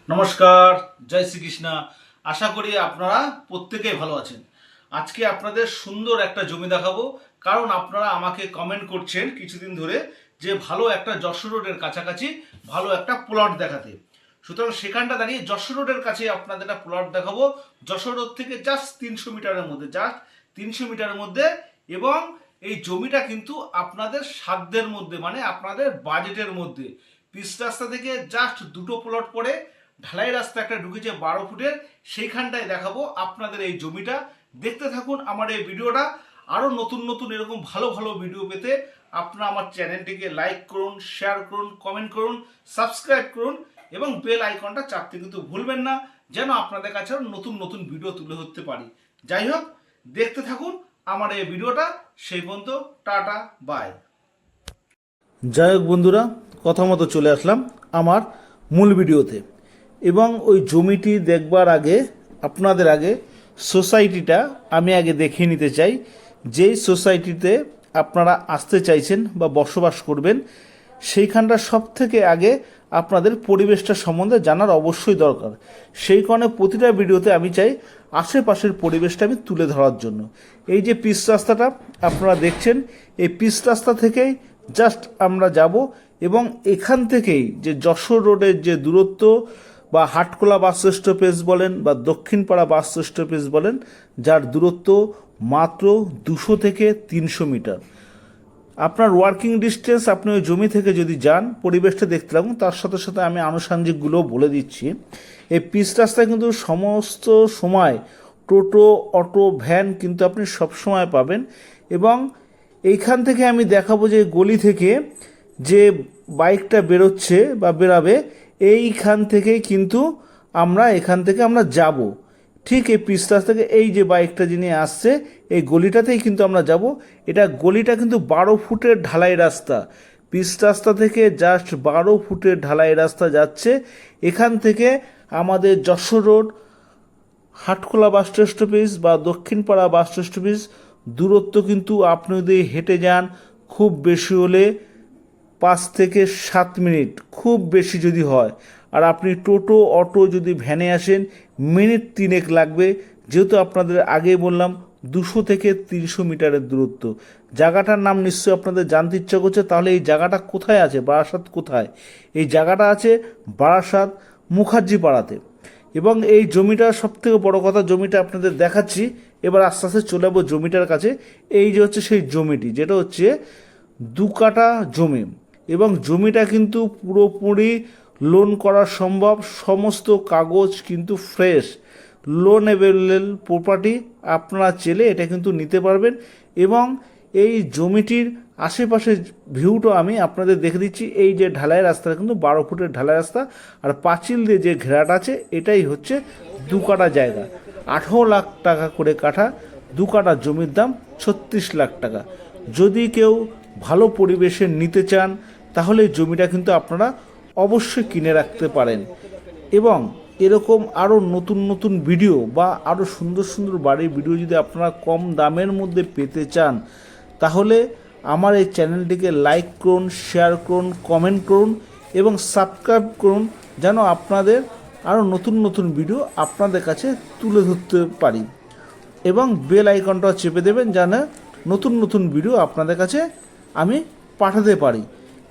নমস্কার, জয় শ্রীকৃষ্ণ। আশা করি আপনারা প্রত্যেকেই ভালো আছেন। আজকে আপনাদের সুন্দর একটা জমি দেখাবো, কারণ আপনারা আমাকে কমেন্ট করছেন কিছুদিন ধরে যে ভালো একটা যশোর রোডের কাছাকাছি ভালো একটা প্লট দেখাতে। সুতরাং সেখানটা দাঁড়িয়ে যশোর রোডের কাছে আপনাদের একটা প্লট দেখাবো, যশোর রোড থেকে জাস্ট 300 মিটারের মধ্যে। এবং এই জমিটা কিন্তু আপনাদের সাধ্যের মধ্যে, মানে আপনাদের বাজেটের মধ্যে। পিচ রাস্তা থেকে জাস্ট দুটো প্লট পড়ে ঢালাই রাস্তা একটা ঢুকেছে 12 ফুটের, সেইখানটায় দেখাবো আপনাদের এই জমিটা। দেখতে থাকুন আমার এই ভিডিওটা। আরও নতুন নতুন এরকম ভালো ভালো ভিডিও পেতে আপনারা আমার চ্যানেলটিকে লাইক করুন, শেয়ার করুন, কমেন্ট করুন, সাবস্ক্রাইব করুন এবং বেল আইকনটা চাপতে কিন্তু ভুলবেন না, যেন আপনাদের কাছে নতুন নতুন ভিডিও তুলে ধরতে পারি। যাই হোক, দেখতে থাকুন আমার এই ভিডিওটা। সেই পর্যন্ত টাটা বাই। যাই হোক বন্ধুরা, কথা মতো চলে আসলাম আমার মূল ভিডিওতে। এবং ওই জমিটি দেখবার আগে আপনাদের আগে সোসাইটিটা আমি আগে দেখিয়ে নিতে চাই। যেই সোসাইটিতে আপনারা আসতে চাইছেন বা বসবাস করবেন, সেইখানটা সব থেকে আগে আপনাদের পরিবেশটা সম্বন্ধে জানার অবশ্যই দরকার। সেই কারণে প্রতিটা ভিডিওতে আমি চাই আশেপাশের পরিবেশটা আমি তুলে ধরার জন্য। এই যে পিচ রাস্তাটা আপনারা দেখছেন, এই পিচ রাস্তা থেকেই জাস্ট আমরা যাব এবং এখান থেকেই যে যশোর রোডের যে দূরত্ব বা হাটখোলা বাস স্টপেজ বলেন বা দক্ষিণপাড়া বাস স্টপেজ বলেন, যার দূরত্ব মাত্র 200 থেকে 300 মিটার। আপনার ওয়ার্কিং ডিস্টেন্স, আপনি ওই জমি থেকে যদি যান পরিবেশটা দেখতে লাগুন, তার সাথে সাথে আমি আনুষাঙ্গিকগুলো বলে দিচ্ছি। এই পিচ রাস্তায় কিন্তু সমস্ত সময় টোটো, অটো, ভ্যান কিন্তু আপনি সব সময় পাবেন। এবং এইখান থেকে আমি দেখাবো যে গলি থেকে যে বাইকটা বেরোচ্ছে বা বেরাবে, এইখান থেকে কিন্তু এখান থেকে আমরা যাব। ঠিক এই পিচ রাস্তা থেকে এই যে বাইকটা যিনি আসছে, এই গলিটাতেই কিন্তু আমরা যাব। এটা গলিটা কিন্তু 12 ফুটের ঢালাই রাস্তা। পিচ রাস্তা থেকে জাস্ট 12 ফুটের ঢালাই রাস্তা যাচ্ছে। এখান থেকে আমাদের Jessore road, Hatkhola bus stoppage বা দক্ষিণপাড়া বাস স্টপেজ দূরত্ব কিন্তু আপনি যদি হেঁটে যান খুব বেশি হলে 5 থেকে 7 মিনিট, খুব বেশি যদি হয়। আর আপনি টোটো, অটো যদি ভ্যানে আসেন মিনিট 3 লাগবে। যেহেতু আপনাদের আগেই বললাম 200 থেকে 300 মিটারের দূরত্ব। জায়গাটার নাম নিশ্চয়ই আপনাদের জানতে ইচ্ছা করছে, তাহলে এই জায়গাটা কোথায় আছে, বারাসাত কোথায়? এই জায়গাটা আছে বারাসাত মুখার্জি পাড়াতে। এবং এই জমিটা সবথেকে বড় কথা, জমিটা আপনাদের দেখাচ্ছি। এবার আস্তে আস্তে চলে যাবো জমিটার কাছে। এই যে হচ্ছে সেই জমিটি, যেটা হচ্ছে 2 কাঠা জমি। এবং জমিটা কিন্তু পুরোপুরি লোন করা সম্ভব, সমস্ত কাগজ কিন্তু ফ্রেশ, লোন এভেলেবল প্রপার্টি। আপনারা চেলে এটা কিন্তু নিতে পারবেন। এবং এই জমিটির আশেপাশের ভিউটা আমি আপনাদের দেখে দিচ্ছি। এই যে ঢালাই রাস্তাটা কিন্তু 12 ফুটের ঢালাই রাস্তা, আর পাঁচিল দিয়ে যে ঘেরাটা আছে এটাই হচ্ছে 2 কাঠা জায়গা। 18 লাখ টাকা করে কাঠা, 2 কাঠা জমির দাম 36 লাখ টাকা। যদি কেউ ভালো পরিবেশে নিতে চান তাহলে এই জমিটা কিন্তু আপনারা অবশ্যই কিনে রাখতে পারেন। এবং এরকম আরও নতুন নতুন ভিডিও বা আরও সুন্দর সুন্দর বাড়ির ভিডিও যদি আপনারা কম দামের মধ্যে পেতে চান, তাহলে আমার এই চ্যানেলটিকে লাইক করুন, শেয়ার করুন, কমেন্ট করুন এবং সাবস্ক্রাইব করুন, যেন আপনাদের আরও নতুন নতুন ভিডিও আপনাদের কাছে তুলে ধরতে পারি। এবং বেল আইকনটাও চেপে দেবেন, যেন নতুন নতুন ভিডিও আপনাদের কাছে আমি পাঠাতে পারি।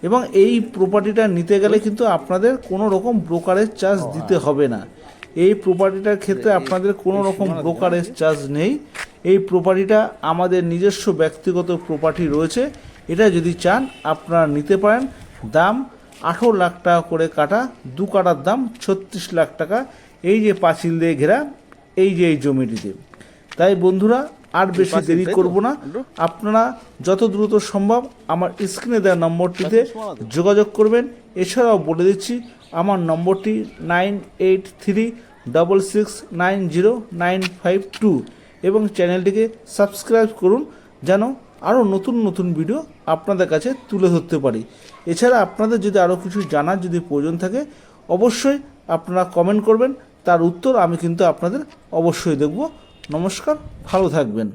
এবং এই প্রপার্টিটা নিতে গেলে কিন্তু আপনাদের কোনো রকম ব্রোকারেজ চার্জ দিতে হবে না। এই প্রপার্টিটার ক্ষেত্রে আপনাদের কোনো রকম ব্রোকারেজ চার্জ নেই। এই প্রপার্টিটা আমাদের নিজস্ব ব্যক্তিগত প্রপার্টি রয়েছে। এটা যদি চান আপনারা নিতে পারেন। দাম 18 লাখ টাকা করে কাটা, 2 কাঠার দাম 36 লাখ টাকা। এই যে পাঁচিল দিয়ে ঘেরা এই যে এই জমিটিতে। তাই বন্ধুরা, আর বেশি দেরি করব না, আপনারা যত দ্রুত সম্ভব আমার স্ক্রিনে দেওয়া নম্বরটিতে যোগাযোগ করবেন। এছাড়াও বলে দিচ্ছি আমার নম্বরটি 9836690952 এবং চ্যানেলটিকে সাবস্ক্রাইব করুন, যেন আরও নতুন নতুন ভিডিও আপনাদের কাছে তুলে ধরতে পারি। এছাড়া আপনাদের যদি আরও কিছু জানার যদি প্রয়োজন থাকে অবশ্যই আপনারা কমেন্ট করবেন, তার উত্তর আমি কিন্তু আপনাদের অবশ্যই দেব। নমস্কার, ভালো থাকবেন।